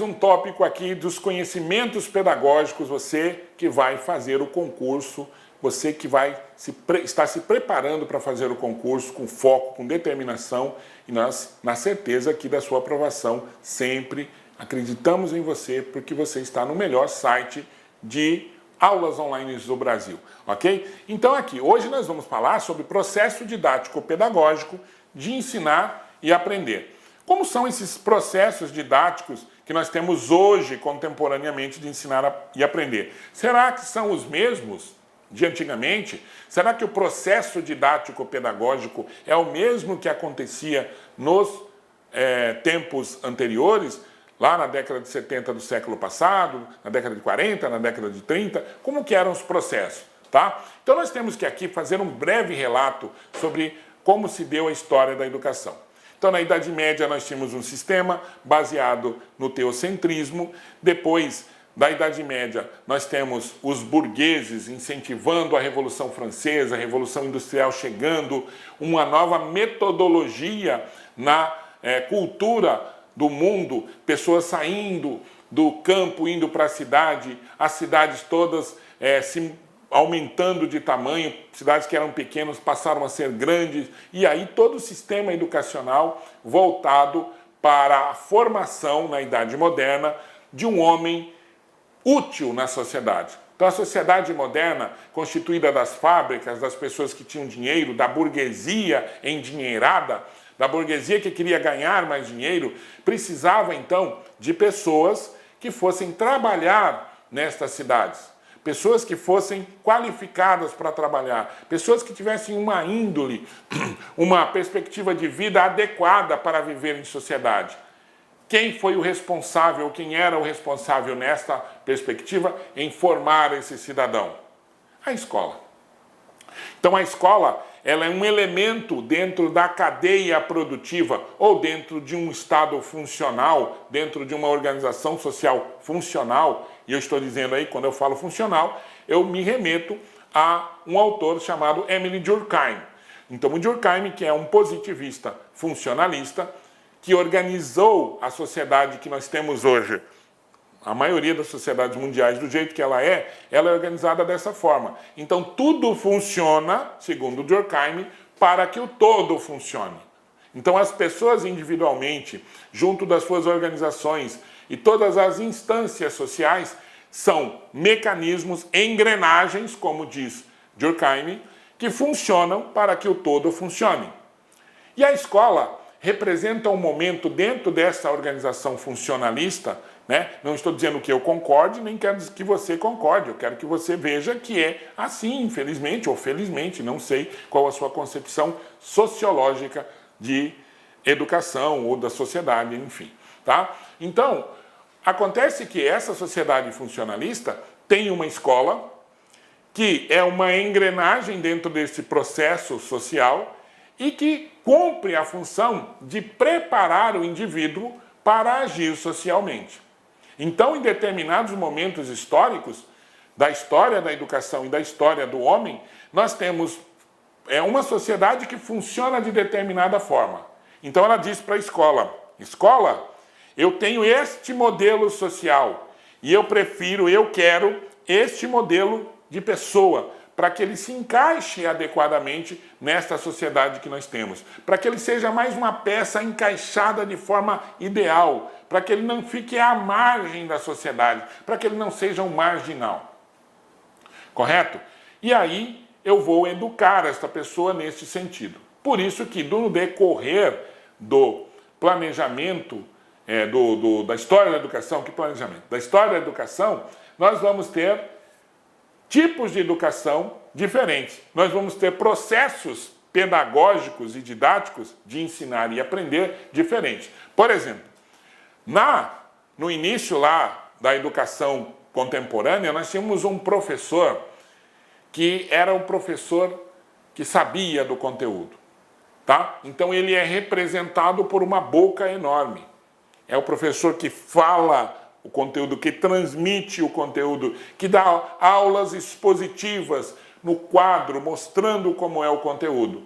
Um tópico aqui dos conhecimentos pedagógicos, você que vai fazer o concurso, você que vai está se preparando para fazer o concurso com foco, com determinação, e nós, na certeza aqui da sua aprovação, sempre acreditamos em você, porque você está no melhor site de aulas online do Brasil, ok? Então aqui, hoje nós vamos falar sobre processo didático-pedagógico de ensinar e aprender. Como são esses processos didáticos que nós temos hoje, contemporaneamente, de ensinar e aprender? Será que são os mesmos de antigamente? Será que o processo didático-pedagógico é o mesmo que acontecia nos tempos anteriores, lá na década de 70 do século passado, na década de 40, na década de 30? Como que eram os processos? Tá? Então nós temos que aqui fazer um breve relato sobre como se deu a história da educação. Então, na Idade Média, nós tínhamos um sistema baseado no teocentrismo. Depois da Idade Média, nós temos os burgueses incentivando a Revolução Francesa, a Revolução Industrial chegando, uma nova metodologia na cultura do mundo, pessoas saindo do campo, indo para a cidade, as cidades todas se aumentando de tamanho, cidades que eram pequenas passaram a ser grandes, e aí todo o sistema educacional voltado para a formação, na Idade Moderna, de um homem útil na sociedade. Então a sociedade moderna, constituída das fábricas, das pessoas que tinham dinheiro, da burguesia endinheirada, da burguesia que queria ganhar mais dinheiro, precisava então de pessoas que fossem trabalhar nestas cidades. Pessoas que fossem qualificadas para trabalhar, pessoas que tivessem uma índole, uma perspectiva de vida adequada para viver em sociedade. Quem foi o responsável, quem era o responsável nesta perspectiva em formar esse cidadão? A escola. Então a escola, ela é um elemento dentro da cadeia produtiva ou dentro de um estado funcional, dentro de uma organização social funcional. E eu estou dizendo aí, quando eu falo funcional, eu me remeto a um autor chamado Émile Durkheim. Então o Durkheim, que é um positivista funcionalista, que organizou a sociedade que nós temos hoje, a maioria das sociedades mundiais, do jeito que ela é organizada dessa forma. Então tudo funciona, segundo Durkheim, para que o todo funcione. Então as pessoas individualmente, junto das suas organizações e todas as instâncias sociais, são mecanismos, engrenagens, como diz Durkheim, que funcionam para que o todo funcione. E a escola representa um momento dentro dessa organização funcionalista, né? Não estou dizendo que eu concorde, nem quero que você concorde, eu quero que você veja que é assim, infelizmente ou felizmente, não sei qual a sua concepção sociológica de educação ou da sociedade, enfim. Tá? Então, acontece que essa sociedade funcionalista tem uma escola que é uma engrenagem dentro desse processo social e que cumpre a função de preparar o indivíduo para agir socialmente. Então, em determinados momentos históricos, da história da educação e da história do homem, nós temos uma sociedade que funciona de determinada forma. Então ela diz para a escola, escola, eu tenho este modelo social e eu quero este modelo de pessoa, para que ele se encaixe adequadamente nesta sociedade que nós temos, para que ele seja mais uma peça encaixada de forma ideal, para que ele não fique à margem da sociedade, para que ele não seja um marginal. Correto? E aí eu vou educar esta pessoa neste sentido. Por isso que no decorrer do planejamento, da história da educação, que planejamento? Da história da educação, nós vamos ter tipos de educação diferentes. Nós vamos ter processos pedagógicos e didáticos de ensinar e aprender diferentes. Por exemplo, no início lá da educação contemporânea, nós tínhamos um professor que era um professor que sabia do conteúdo. Tá? Então ele é representado por uma boca enorme. É o professor que fala o conteúdo, que transmite o conteúdo, que dá aulas expositivas no quadro, mostrando como é o conteúdo.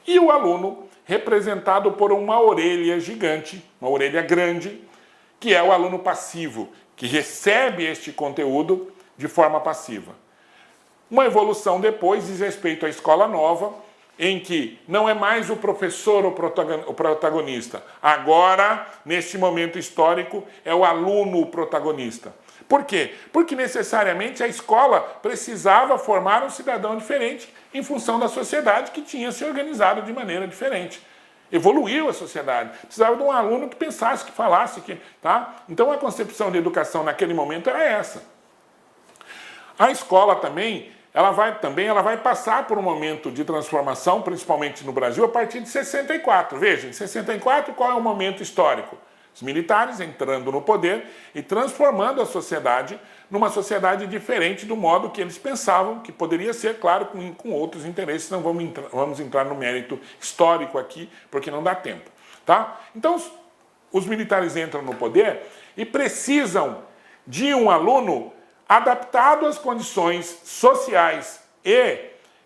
E o aluno representado por uma orelha gigante, uma orelha grande, que é o aluno passivo, que recebe este conteúdo de forma passiva. Uma evolução depois diz respeito à escola nova, em que não é mais o professor o protagonista. Agora, neste momento histórico, é o aluno o protagonista. Por quê? Porque necessariamente a escola precisava formar um cidadão diferente em função da sociedade que tinha se organizado de maneira diferente. Evoluiu a sociedade. Precisava de um aluno que pensasse, que falasse, tá? Então a concepção de educação naquele momento era essa. A escola também, ela vai passar por um momento de transformação, principalmente no Brasil, a partir de 64. Veja, em 64 qual é o momento histórico? Os militares entrando no poder e transformando a sociedade numa sociedade diferente do modo que eles pensavam, que poderia ser, claro, com outros interesses. Não vamos entrar no mérito histórico aqui, porque não dá tempo. Tá? Então, os militares entram no poder e precisam de um aluno adaptado às condições sociais e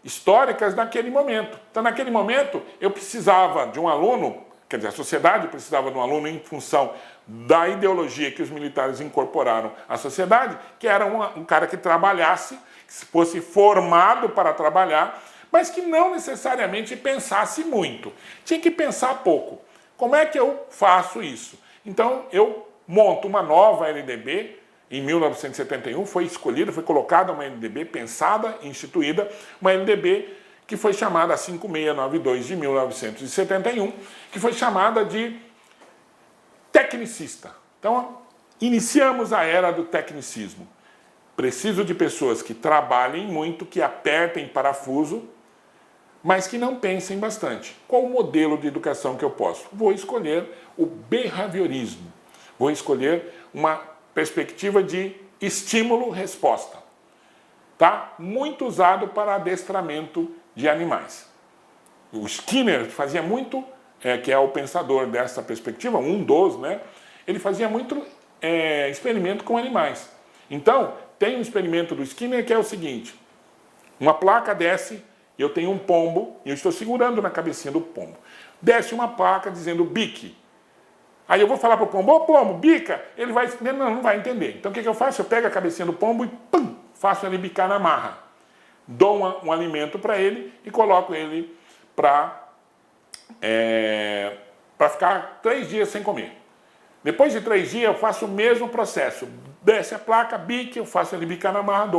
históricas daquele momento. Então, naquele momento, eu precisava de um aluno. Quer dizer, a sociedade precisava de um aluno em função da ideologia que os militares incorporaram à sociedade, que era um cara que trabalhasse, que fosse formado para trabalhar, mas que não necessariamente pensasse muito. Tinha que pensar pouco. Como é que eu faço isso? Então, eu monto uma nova LDB, em 1971, foi colocada uma LDB pensada, instituída, uma LDB que foi chamada 5692 de 1971, que foi chamada de tecnicista. Então, iniciamos a era do tecnicismo. Preciso de pessoas que trabalhem muito, que apertem parafuso, mas que não pensem bastante. Qual o modelo de educação que eu posso? Vou escolher o behaviorismo. Vou escolher uma perspectiva de estímulo-resposta. Tá? Muito usado para adestramento de animais. O Skinner fazia muito, que é o pensador dessa perspectiva, um dos, né? Ele fazia muito experimento com animais. Então, tem um experimento do Skinner que é o seguinte: uma placa desce, eu tenho um pombo, e eu estou segurando na cabecinha do pombo. Desce uma placa dizendo bique. Aí eu vou falar para o pombo, ô pombo, bica, ele vai, não vai entender. Então o que eu faço? Eu pego a cabecinha do pombo e pum, faço ele bicar na marra. Dou um alimento para ele e coloco ele para ficar 3 dias sem comer. Depois de 3 dias eu faço o mesmo processo. Desce a placa, bique, eu faço ele bicar na marra,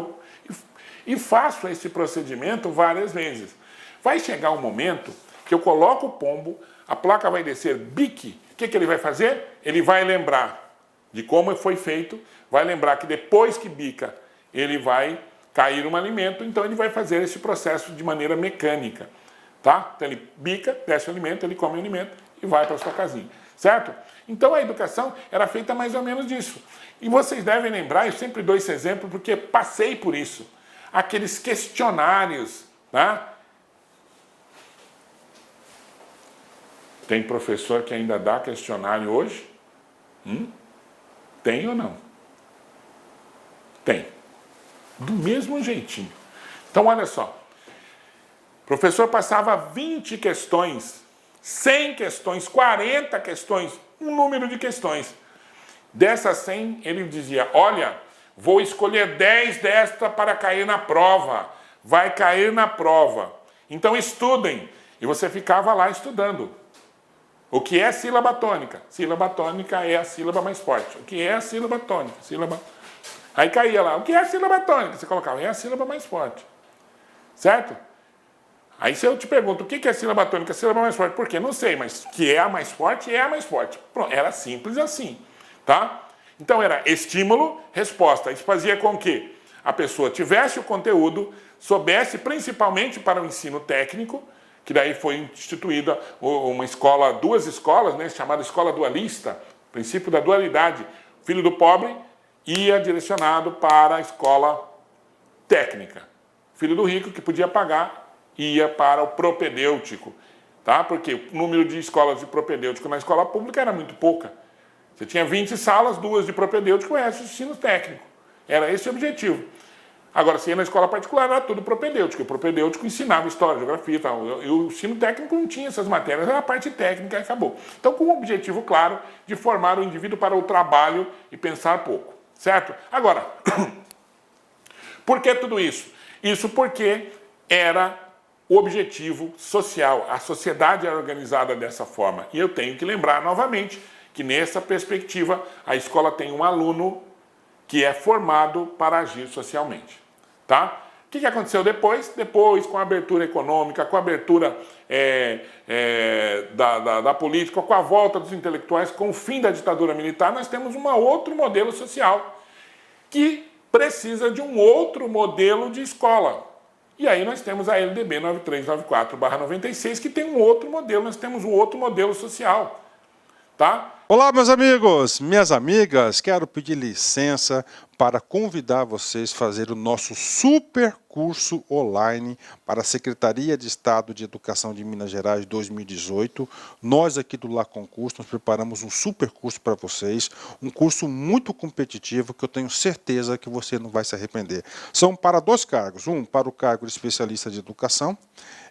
e faço esse procedimento várias vezes. Vai chegar um momento que eu coloco o pombo, a placa vai descer bique. O que ele vai fazer? Ele vai lembrar de como foi feito, vai lembrar que depois que bica, ele vai cair um alimento, então ele vai fazer esse processo de maneira mecânica. Tá? Então ele bica, desce o alimento, ele come o alimento e vai para a sua casinha. Certo? Então a educação era feita mais ou menos disso. E vocês devem lembrar, eu sempre dou esse exemplo porque passei por isso. Aqueles questionários, tá? Tem professor que ainda dá questionário hoje? Tem ou não? Tem. Do mesmo jeitinho. Então, olha só. O professor passava 20 questões, 100 questões, 40 questões, um número de questões. Dessas 100, ele dizia, olha, vou escolher 10 desta para cair na prova. Vai cair na prova. Então, estudem. E você ficava lá estudando. O que é sílaba tônica? Sílaba tônica é a sílaba mais forte. O que é a sílaba tônica? Aí caía lá. O que é a sílaba tônica? Você colocava, é a sílaba mais forte. Certo? Aí se eu te pergunto, o que é a sílaba tônica? A sílaba mais forte. Por quê? Não sei, mas que é a mais forte, é a mais forte. Pronto, era simples assim. Tá? Então era estímulo, resposta. Isso fazia com que a pessoa tivesse o conteúdo, soubesse principalmente para o ensino técnico, que daí foi instituída uma escola, 2 escolas, né, chamada escola dualista, princípio da dualidade. O filho do pobre ia direcionado para a escola técnica. O filho do rico, que podia pagar, ia para o propedêutico. Tá? Porque o número de escolas de propedêutico na escola pública era muito pouca. Você tinha 20 salas, 2 de propedêutico e o resto de ensino técnico. Era esse o objetivo. Agora, se ia na escola particular, era tudo propedêutico. O propedêutico ensinava história, geografia e tal. E o ensino técnico não tinha essas matérias, era a parte técnica e acabou. Então, com o objetivo claro de formar o indivíduo para o trabalho e pensar pouco, certo? Agora, por que tudo isso? Isso porque era o objetivo social. A sociedade era organizada dessa forma. E eu tenho que lembrar novamente que nessa perspectiva a escola tem um aluno que é formado para agir socialmente. Tá? O que aconteceu depois? Depois, com a abertura econômica, com a abertura da política, com a volta dos intelectuais, com o fim da ditadura militar, nós temos um outro modelo social que precisa de um outro modelo de escola. E aí nós temos a LDB 9394/96, que tem um outro modelo, nós temos um outro modelo social. Tá? Olá, meus amigos, minhas amigas, quero pedir licença para convidar vocês a fazer o nosso super curso online para a Secretaria de Estado de Educação de Minas Gerais 2018. Nós aqui do Lá Concurso, nós preparamos um super curso para vocês, um curso muito competitivo que eu tenho certeza que você não vai se arrepender. São para 2 cargos, um para o cargo de especialista de educação,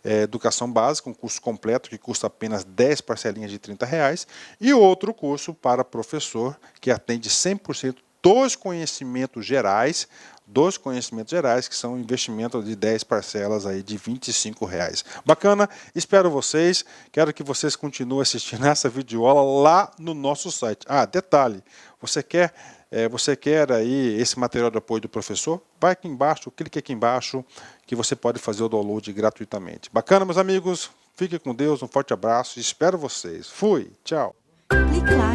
educação básica, um curso completo que custa apenas 10 parcelinhas de R$30, e outro curso para professor que atende 100% dos conhecimentos gerais, que são um investimento de 10 parcelas aí de R$25. Bacana? Espero vocês, quero que vocês continuem assistindo essa videoaula lá no nosso site. Ah, detalhe, você quer aí esse material de apoio do professor? Vai aqui embaixo, clique aqui embaixo, que você pode fazer o download gratuitamente. Bacana, meus amigos? Fiquem com Deus, um forte abraço, espero vocês. Fui, tchau. Clique lá.